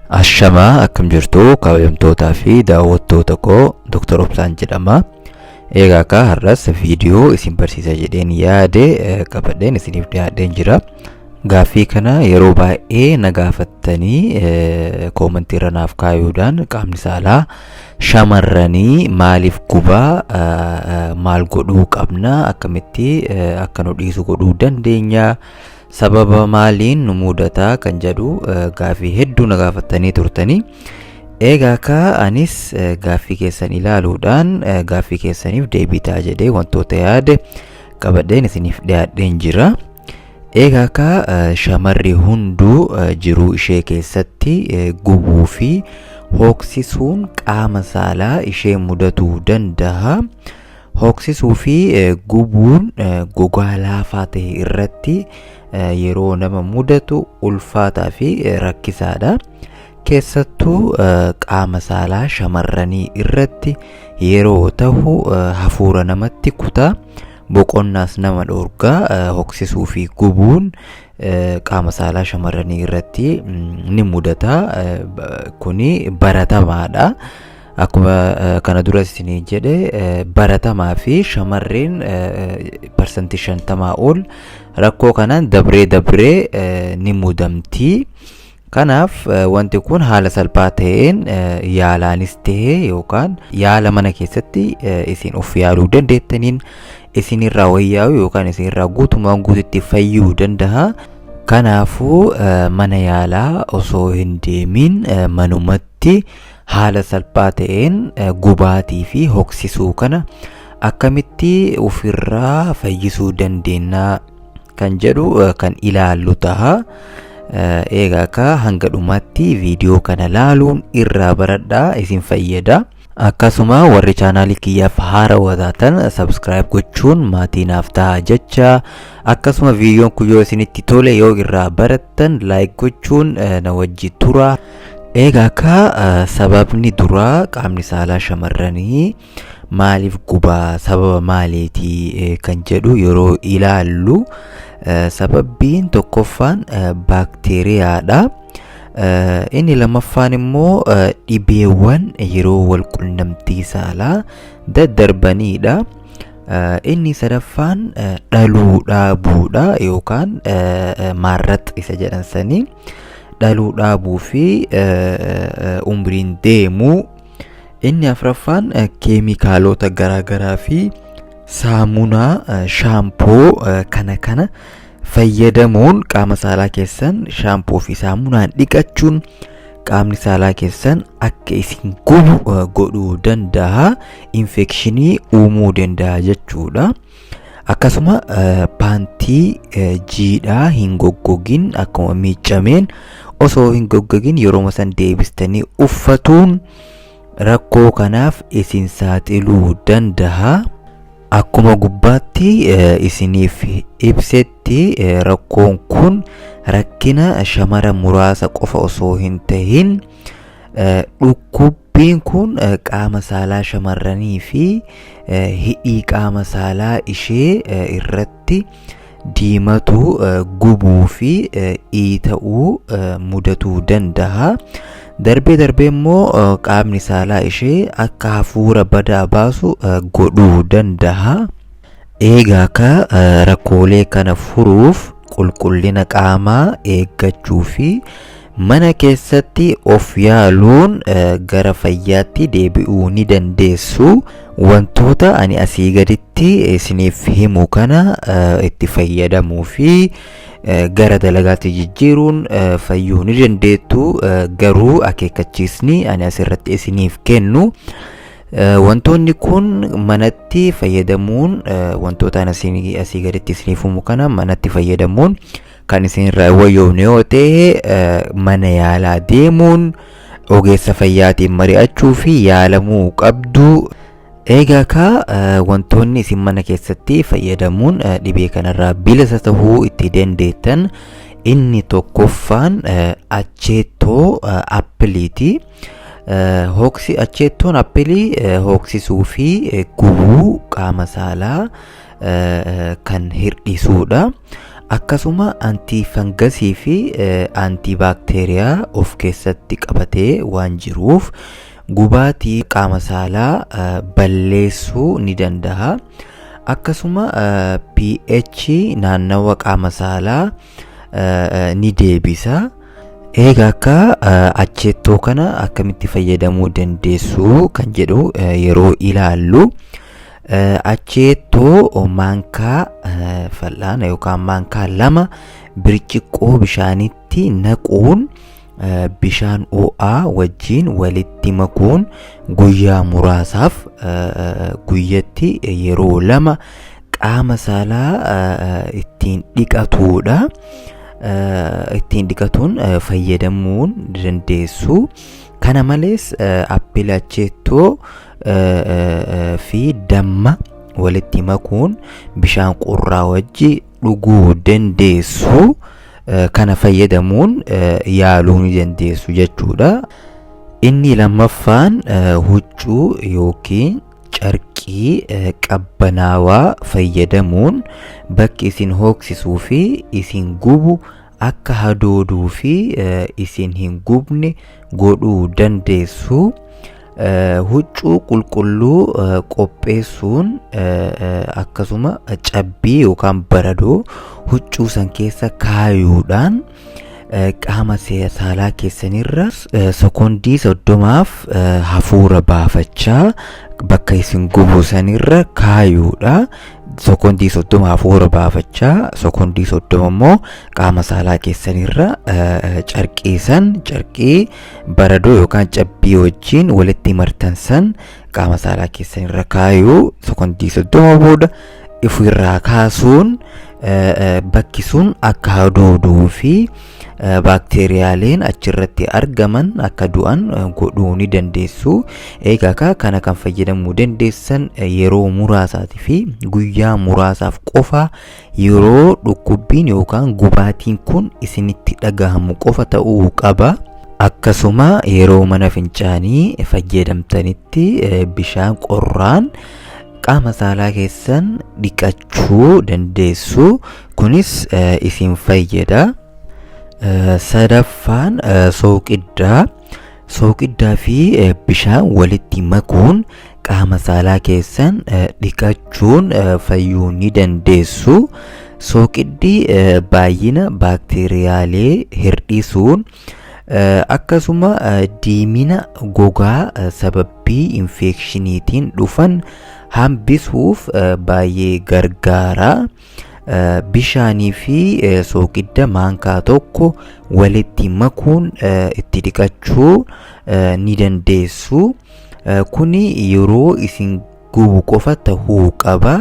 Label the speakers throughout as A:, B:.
A: Ashamaa akkam jirtu kabajamtootaa fi daawwattoota koo Dr. Obsaan jedhama. Egaa akka har'as viidiyoo isin barsiisa jedheen yaade qabadheen isiniif dhiyaadheen jira. Gaaffii kana yeroo baay'ee na gaafattanii koomentii irra naaf kaayuudhaan qaamni saalaa shamarranii maaliif gubaa, maal godhuu qabna, akkamitti akka nu dhiisu godhuu dandeenya, sababa maaliin nu mudataa kan jedhu gaaffii hedduu na gaafattanii turtanii. Egaa akka anis gaaffii keessan ilaaluudhaan gaaffii keessaniif deebii ta'a jedhee wantoota yaade qabadheen isiniif dhiyaadheen jira. Egaa akka shamarri hunduu jiruu ishee keessatti gubuu fi hooksisuun qaama saalaa ishee mudatuu danda'a. Hooksisuu fi gubuun gogaa laafaa ta'e irratti yeroo nama mudatu ulfaataa fi rakkisaadha. Keessattuu qaama saalaa shamarranii irratti yeroo ta'u hafuura namatti kutaa, boqonnaas nama dhoorgaa. Hooksisuu fi gubuun qaama saalaa shamarranii irratti ni mudata. Kuni baratamaadha. Akkuma kana dura isin jedhe baratamaa fi shamarreen parsantii 50 ol rakkoo kanaan dabree ni mudamti. Kanaaf wanti kun haala salphaa ta'een yaalaanis ta'e yookaan yaala mana keessatti isin of yaaluu dandeettaniin isinirraa wayyaa'u yookaan isinirraa guutumaan guututti fayyuu danda'a. Kanaafuu mana yaalaa osoo hin deemin manumatti haala salphaa ta'een gubaatii fi hooksisuu kana akkamitti ofirraa fayyisuu dandeenya kan jedhu kan ilaallu ta'a. Egaa akka hanga dhumaatti viidiyoo kana laaluun irraa baradhaa, isin fayyada. Akkasuma warri chaanaalii kiyyaaf haarawaa taatan subscribe gochuun maatii naaf ta'a jecha. Akkasuma viidiyoon kun yoo isinitti tole yoo irraa barattan like gochuun na wajji tura. Egaa akka sababni duraa qaamni saalaa shamarranii maaliif gubaa, sababa maaliitii kan jedhu yeroo ilaallu sababbiin tokkoffaan baakteeriyaadha. Inni lammaffaan immoo dhibeewwan yeroo wal qunnamtii saalaa daddarbanidha. Inni sadaffaan dhaluu dhaabuudha yookaan maarrat isa jedhansanii dhaluu dhaabuu fi umriin deemuu. Inni afraffaan keemikaalota garaagaraa fi saamunaa, shaampoo kana fayyadamuun qaama saalaa keessan shaampoo fi saamunaan dhiqachuun qaamni saalaa keessan akka isin gubu godhuu danda'a. Infekshinii uumuu danda'a jechuudha. Akkasuma paantii jiidhaa hin goggogin akkuma miiccameen osoo hin goggogin yeroo san deebistanii uffatuun rakkoo kanaaf isin saaxiluu danda'a. Akkuma gubbaatti isiniif ibsetti rakkoon kun rakkina shamara muraasa qofa osoo hin ta'in dhukkubbiin kun qaama saalaa shamarranii fi hidhii qaama saalaa ishee irratti diimatu gubuu fi iita'uu mudatuu danda'a. Darbee immoo qaamni saalaa ishee akka hafuura badaa baasu godhuu danda'a. Egaa akka rakkoolee kana furuuf qulqullina qaamaa eeggachuu fi mana keessatti of yaaluun gara fayyaatti deebi'uu ni dandeessu. Wantoota ani asii gaditti isiniif himu kana itti fayyadamuu fi gara dalagaatti jijjiiruun fayyuu ni dandeettu. Garuu akeekkachiisni ani asirratti isiniif kennu wantoonni kun manatti fayyadamuun wantoota asii gaditti isiniif himu kana manatti fayyadamuun kan isinirraa wayyoomne yoo ta'e mana yaalaa deemuun ogeessa fayyaatiin mari'achuu fi yaalamuu qabdu. Egaa akka wantoonni isin mana keessatti fayyadamuun dhibee kanarraa bilisa tahuu itti dandeettan inni tokkoffaan acheettoo appiliiti. Acheettoon appilii hooksisuu fi gubuu qaama saalaa kan hirdhisuudha. akkasuma antifangasii fi antibakteeriyaa of keessatti qabatee waan jiruuf gubaatii qaama saalaa balleessuu ni danda'a. akkasuma pH naannawa qaama saalaa ni deebisa. egaa akka acheettoo kana akkamitti fayyadamuu dandeessu kan jedhu yeroo ilaallu acheettoo maankaa fal'aana yookaan maankaa 2 birciqqoo bishaanitti naquun bishaan ho'aa wajjin walitti makuun guyyaa muraasaaf guyyatti yeroo 2 qaama saalaa ittiin dhiqatuudha. ittiin dhiqatuun fayyadamuun dandeessu. kana malees appilii acheettoo fi damma walitti makuun bishaan qorraa wajji dhuguu dandeessu. kana fayyadamuun yaaluu ni dandeessu jechuudha. inni lammaffaan huccuu yookiin carqii qabbanaawaa fayyadamuun bakki isin hooksisuu fi isin gubu akka hadooduu fi isin hin gubne godhuu dandeessu. huccuu qulqulluu qopheessuun akkasuma cabbii yookaan baradoo huccuu san keessa kaayuudhaan qaama saalaa keessanirra sekondii 30f hafuura baafachaa bakka isin gubu sanirra kaayuudha. sekondii 30 hafuura baafachaa sekondii 30 immoo qaama saalaa keessanirra carqii baradoo yookaan cabbii wajjin walitti martansan qaama saalaa keessanirra kaayuu sekondii 30 booda ifirraa kaasuun bakki sun akka hadooduu fi bakteeriyaaleen achirratti argaman akka du'an godhuu ni dandeessu. egaa kana kan fayyadamuu dandeessan yeroo muraasaati fi guyyaa muraasaaf qofa yeroo dhukkubbiin yookaan gubaatiin kun isinitti dhagahamu qofa ta'uu qaba. akkasuma yeroo mana fincaanii fayyadamtanitti bishaan qorraan qaama saalaa keessan dhiqachuu dandeessu. kunis isin fayyada. sadaffaan sooqiddaa fi bishaan walitti makuun qaama saalaa keessan dhiqachuun fayyuu ni dandeessu. sooqiddi baay'ina bakteeriyaalee hir'isuun akkasuma diimina gogaa sababbii infekshiniitiin dhufan hambisuuf baay'ee gargaara. bishaanii fi sooqidda maankaa tokko walitti makuun itti dhiqachuu ni dandeessu. kuni yeroo isin gubu qofa ta'uu qaba.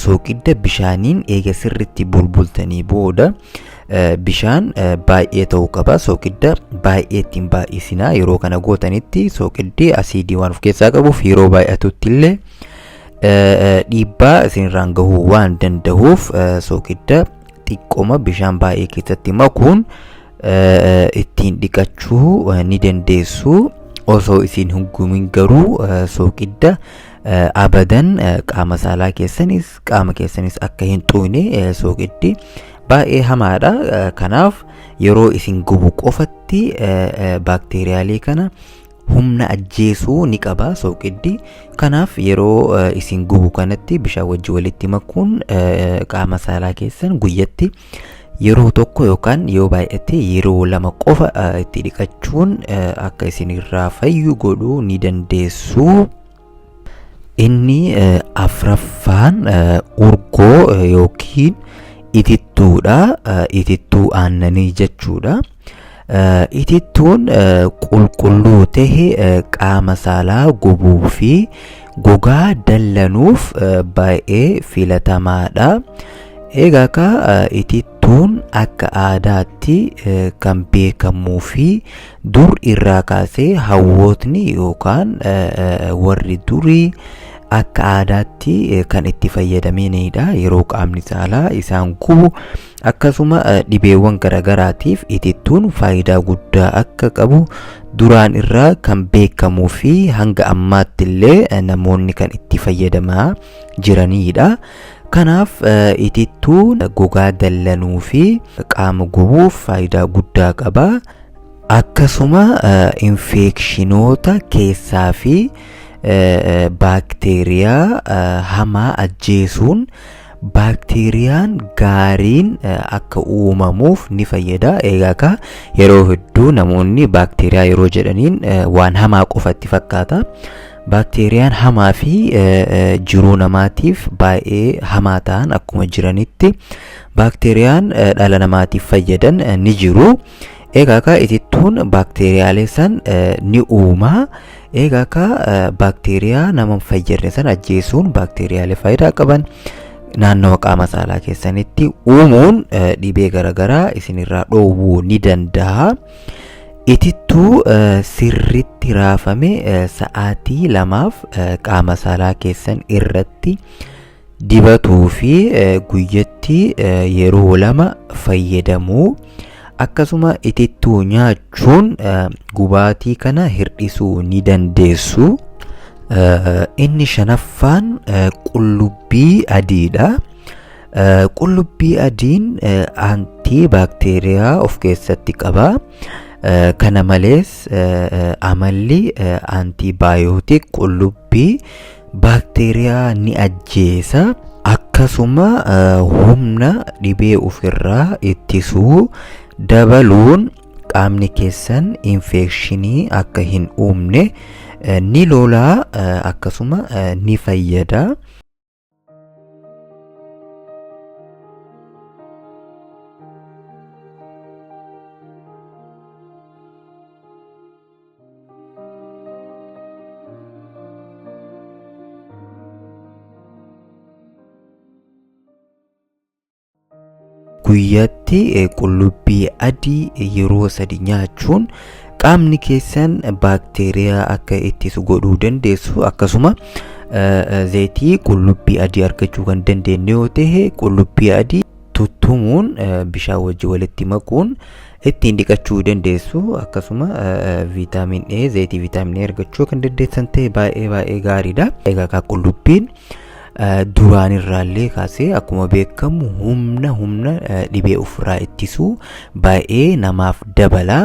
A: sooqidda bishaaniin eega sirritti bulbultanii booda bishaan baay'ee ta'uu qaba. sooqidda baay'ee ittiin baay'isinaa. yeroo kana gootanitti sooqiddi asiidii waan of keessaa qabuuf yeroo baay'atutti illee dhiibbaa isinirraan gahuu waan danda'uuf sooqidda xiqqoma bishaan baay'ee keessatti makuun ittiin dhiqachuu ni dandeessu. osoo isin hin gumin garuu sooqidda abadan qaama saalaa keessanis akka hin xuune sooqiddi baay'ee hamaadha. kanaaf yeroo isin gubu qofatti bakteeriyaalee kana humna ajjeesuu ni qaba sooqiddi. kanaaf yeroo isin gubu kanatti bishaan wajji walitti makuun qaama saalaa keessan guyyatti yeroo tokko yookaan yoo baay'ate yeroo 2 qofa itti dhiqachuun akka isinirraa fayyu godhuu ni dandeessu. inni afraffaan urgoo yookiin itittuudha. itittuu aannanii jechuudha. itittuun qulqulluu tahe qaama saalaa gubuu fi gogaa dallanuuf baay'ee filatamaadha. egaa itittuun akka aadaatti kan beekamuu fi dur irraa kaasee hawwootni yookaan warri durii akka aadaatti kan itti fayyadamanidha. yeroo qaamni saalaa isaan gubu akkasuma dhibeewwan garagaraatiif itittuun faayidaa guddaa akka qabu duraan irraa kan beekamuu fi hanga ammaatti illee namoonni kan itti fayyadamaa jiranidha. Kanaaf itittuun gogaa dallanuu fi qaama gubuuf faayidaa guddaa qaba. Akkasuma infekshinoota keessaa fi baakteeriyaa hamaa ajjeesuun baakteeriyaan gaariin akka uumamuuf ni fayyada. Egaa yeroo hedduu namoonni baakteeriyaa yeroo jedhaniin waan hamaa qofatti fakkaata. Baakteeriyaan hamaa fi jiruu namaatiif baay'ee hamaa ta'an akkuma jiranitti baakteeriyaan dhala namaatiif fayyadan ni jiru. Egaa itittuun baakteeriyaalee san ni uuma. Egaa baakteeriyaa nama fayyadne san ajjeesuun baakteeriyaalee faayidaa qaban naannoo qaama saalaa keessanitti uumuun dhibee garaagaraa isinirraa dhoowwuu ni danda'a. Itittuu sirritti raafame sa'aatii 2 qaama saalaa keessan irratti dibatuu fi guyyatti yeroo 2 fayyadamuu. Akkasuma itittuu nyaachuun gubaatii kana hir'isuu ni dandeessu. Inni shanaffaan qullubbii adiidha. Qullubbii adiin antii baakteeriyaa of keessatti qaba. Kana malees amalli antibaayootik qullubbii baakteeriyaa ni ajjeesa. Akkasuma humna dhibee ofirraa ittisuu dabaluun qaamni keessan infekshinii akka hin uumne ni lolaa. Akkasuma ni fayyada. Guyyatti qullubbii adii yeroo 3 nyaachuun qaamni keessan baakteeriyaa akka ittisu godhuu dandeessu. Akkasuma zayitii qullubbii adii argachuu kan dandeenye yoo ta'e qullubbii adii tuttumuun bishaan wajjin walitti makuun ittiin dhiqachuu dandeessu. Akkasuma viitaamin A zayitii viitaamin A argachuu kan dandeessan ta'e baay'ee gaariidha. Egaa qullubbiin duraan irraallee kaasee akkuma beekamu humna dhibee ofirraa ittisuu baay'ee namaaf dabala.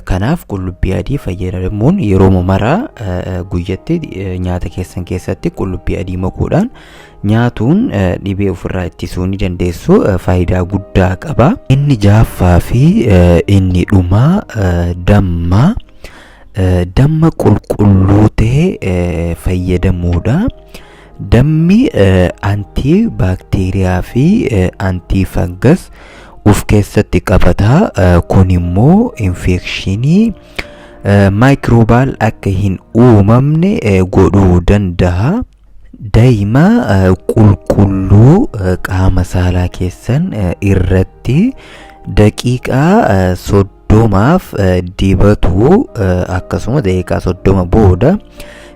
A: Kanaaf qullubbii adii fayyadamuun yeroo maraa guyyatti nyaata keessan keessatti qullubbii adii makuudhaan nyaatuun dhibee ofirraa ittisuu ni dandeessu. Faayidaa guddaa qaba. Inni jaaffaa fi inni dhumaa damma qulqulluu ta'e fayyadamuudha. Dammi antii baakteeriyaa fi antii fangas of keessatti qabata. Kun immoo infekshinii maayikiroobaal akka hin uumamne godhuu danda'a. Daa'ima qulqulluu qaama saalaa keessan irratti daqiiqaa 30 dibatuu. Akkasuma daqiiqaa 30 booda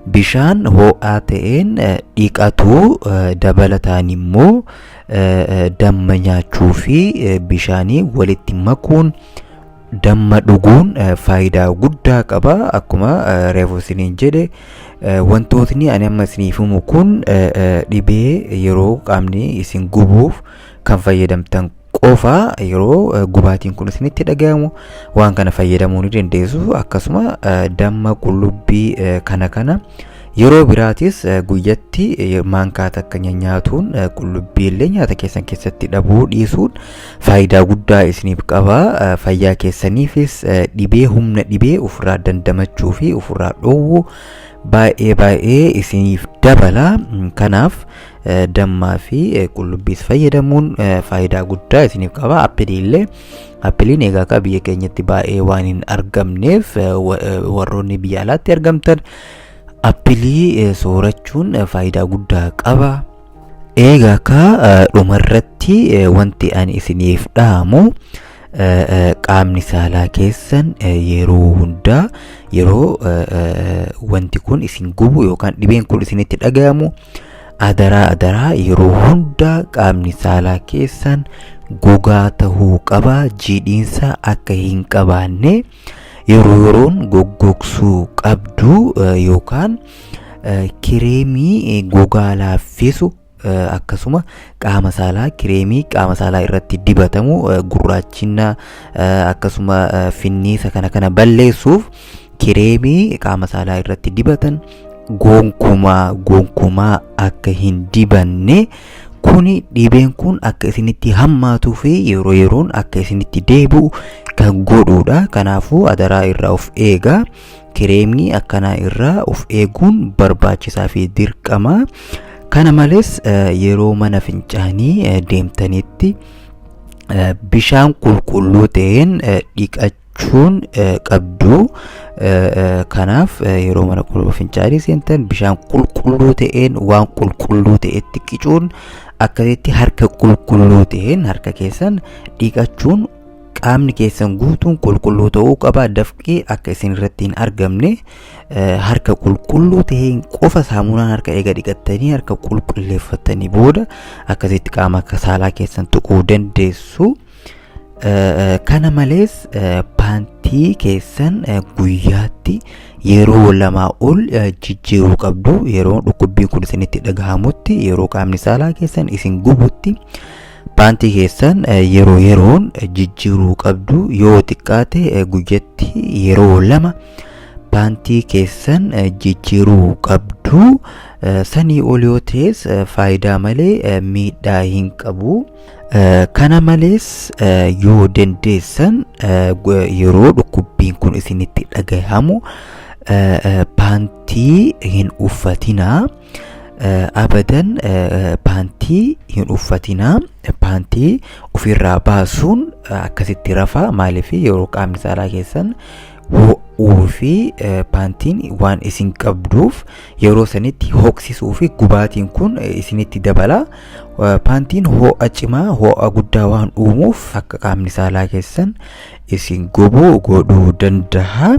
A: bishaan ho'aa ta'een dhiqatuu. Dabalataan immoo damma nyaachuu fi bishaanii walitti makuun damma dhuguun faayidaa guddaa qaba. Akkuma reefu isiniin jedhe wantootni ani amma isiniif himu kun dhibee yeroo qaamni isin gubuuf kan fayyadamtan qofa. Yeroo gubaatiin kun isinitti dhagahamu waan kana fayyadamuu ni dandeessu. Akkasuma damma qullubbii kana yeroo biraatis guyyatti maankaa takka nyaatuun qullubbiillee nyaata keessan keessatti dhabuu dhiisuun faayidaa guddaa isiniif qaba. Fayyaa keessaniifis humna dhibee ofirraa dandamachuu fi ofirraa dhoowwuu baay'ee isiniif dabala. Kanaaf dammaa fi qullubbiis fayyadamuun faayidaa guddaa isiniif qaba. Appiliin egaa biyya keenyatti baay'ee waan hin argamneef warroonni biyya alaatti argamtan appilii soorachuun faayidaa guddaa qaba. Egaa dhumarratti wanti ani isiniif dhaamu qaamni saalaa keessan yeroo hundaa yeroo wanti kun isin gubu yookaan dhibeen kun isinitti dhagahamu adaraa yeroo hundaa qaamni saalaa keessan gogaa ta'uu qaba. Jiidhiinsa akka hin qabaanne yeroon goggogsuu qabdu yookaan kireemii gogaa laaffisu akkasuma qaama saalaa kireemii qaama saalaa irratti dibatamu gurraachina akkasuma finniisa kana balleessuuf kireemii qaama saalaa irratti dibatan gonkumaa akka hin dibanne kuni dhibeen kun akka isinitti hammaatuu fi yeroo yeroon akka isinitti deebi'u kan godhuudha. Kanaafuu adaraa irraa of eegaa. Kireemii akkanaa irraa of eeguun barbaachisaa fi dirqama. Kana malees yeroo mana fincaanii deemtanitti bishaan qulqulluu ta'een dhiqachuun qabdu. Kanaaf yeroo mana fincaanii seentan bishaan qulqulluu ta'een waan qulqulluu ta'etti qicuun akkasitti harka qulqulluu ta'een harka keessan dhiqachuun qaamni keessan guutuun qulqulluu ta'uu qaba. Dafqii akka isin irratti hin argamne harka qulqulluu ta'een qofa saamunaan harka eega dhiqattanii harka qulqulleeffatanii booda akkasitti qaama saalaa keessan tuquu dandeessu. Kana malees paantii keessan guyyaatti yeroo lamaa ol jijjiiruu qabdu. Yeroo dhukkubbiin kun isinitti dhagahamutti, yeroo qaamni saalaa keessan isin gubutti paantii keessan yeroo yeroon jijjiiruu qabdu. Yoo xiqqaate guyyatti yeroo lama paantii keessan jijjiiruu qabdu. Sanii ol yoo ta'es faayidaa malee miidhaa hin qabu. Kana malees yoo dandeessan yeroo dhukkubbiin kun isinitti dhagahamu paantii hin uffatinaa. Abadan paantii hin uffatinaa. Paantii ofirraa baasuun akkasitti rafaa. Maaliif yeroo qaamni saalaa keessan ho'uu fi paantiin waan isin qabduuf yeroo sanitti hoksisuu fi gubaatiin kun isinitti dabala. Paantiin ho'a cimaa ho'a guddaa waan uumuuf akka qaamni saalaa keessan isin gubu godhuu danda'a.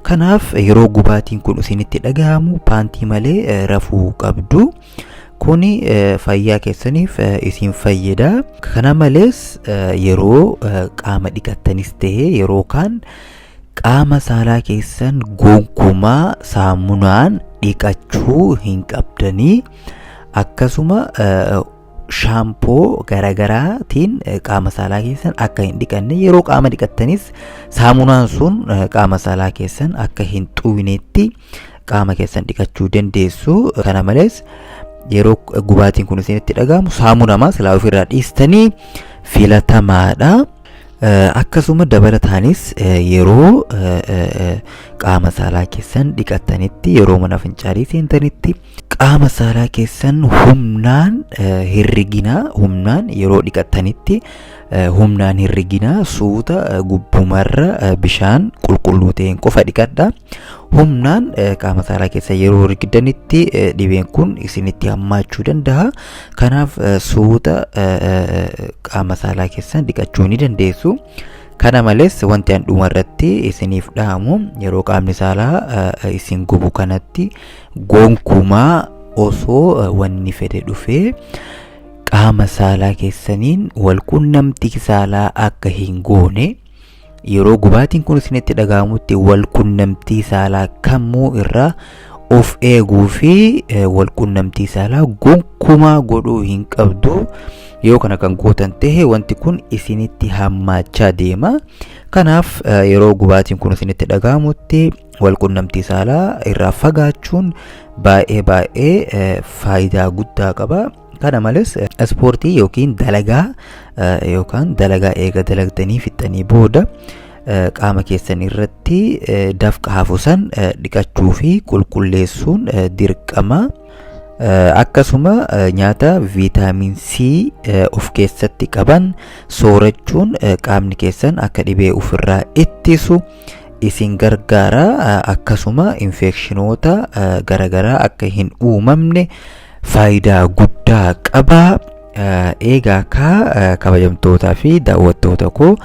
A: Kanaaf yeroo gubaatiin kun isinitti dhagahamu paantii malee rafuu qabdu. Kuni fayyaa keessaniif isin fayyada. Kana malees yeroo qaama dhiqattanis ta'e yeroo kaan qaama saalaa keessan gonkumaa saamunaan dhiqachuu hin qabdanii. Akkasuma shaampoo garagaraatiin qaama saalaa keessan akka hin dhiqanne yeroo qaama dhiqattanis saamunaan sun qaama saalaa keessan akka hin xuunetti qaama keessan dhiqachuu dandeessu. Kana malees yeroo gubaatiin kun isinitti dhagahamu saamunamaa silaa ofirraa dhiistanii filatamaadha. Akkasuma dabalataanis yeroo qaama saalaa keessan dhiqattanitti yeroo mana fincaanii seentanitti qaama saalaa keessan humnaan hirriginaa. Humnaan yeroo dhiqattanitti humnaan hirriginaa. Suuta gubbumarra bishaan qulqulluu ta'een qofa dhiqadha. Humnaan qaama saalaa keessan yeroo hirrigdanitti dhibeen kun isinitti hammaachuu danda'a. Kanaaf suuta qaama saalaa keessan dhiqachuu ni dandeessu. Kana malees wanti an dhumarratti isiniif dhahamu yeroo qaamni saalaa isin gubu kanatti gonkumaa osoo wanni fedhe dhufee qaama saalaa keessaniin walqunnamtii saalaa akka hin goone. Yeroo gubaatiin kun isinitti dhagahamutti walqunnamtii saalaa kamuu irraa of eeguu fi walqunnamtii saalaa gonkumaa godhuu hin qabdu. Yoo kana kan gootan ta'e wanti kun isinitti hammaachaa deema. Kanaaf yeroo gubaatiin kun isinitti dhagahamutti walqunnamtii saalaa irraa fagaachuun baay'ee faayidaa guddaa qaba. Kana malees ispoortii yookiin dalagaa eega dalagdanii fixanii booda qaama keessan irratti dafqa hafuusan dhiqachuu fi qulqulleessuun dirqama. Akkasuma nyaata viitaamin C of keessatti qaban soorachuun qaamni keessan akka dhibee ofirraa ittisu isin gargaara. Akkasuma infekshinoota garagaraa akka hin uumamne faayidaa guddaa qaba. Eegaa kabajamtootaa fi daawwattoota koo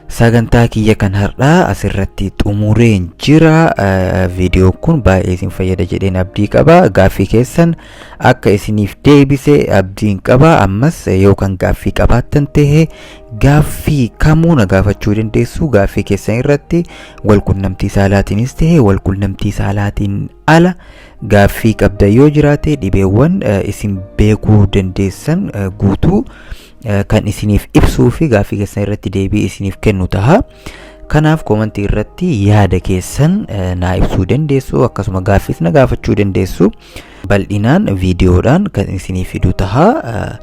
A: sagantaa kiyya kan har'aa asirratti xumureen jira. Viidiyoo kun baay'ee isin fayyada jedheen abdii qaba. Gaaffii keessan akka isiniif deebise abdiin qaba. Ammas yoo kan gaaffii qabaattan ta'e gaaffii kamuu na gaafachuu dandeessu. Gaaffii keessan irratti walqunnamtii saalaatiinis ta'e walqunnamtii saalaatiin ala gaaffii qabda yoo jiraate dhibeewwan isin beekuu dandeessan guutuu kan isiniif ibsuu fi gaaffii keessan irratti deebii isiniif kennu taha. Kanaaf komentii irratti yaada keessan naa ibsuu dandeessu. Akkasuma gaaffiis na gaafachuu dandeessu. Bal'inaan viidiyoodhaan kan isiniif fidu taha.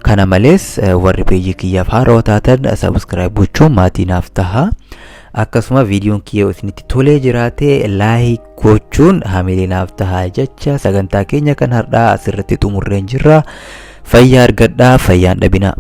A: Kana malees warri peejii kiyyaaf haarawaa taatan subscribe gochuun maatii naaf taha. Akkasuma viidiyoon kiyya isinitti tolee jiraate laayik gochuun hamilee naaf taha jecha sagantaa keenya kan har'aa asirratti xumurreen jirra. Fayyaa argadhaa, fayyaan dhabinaa.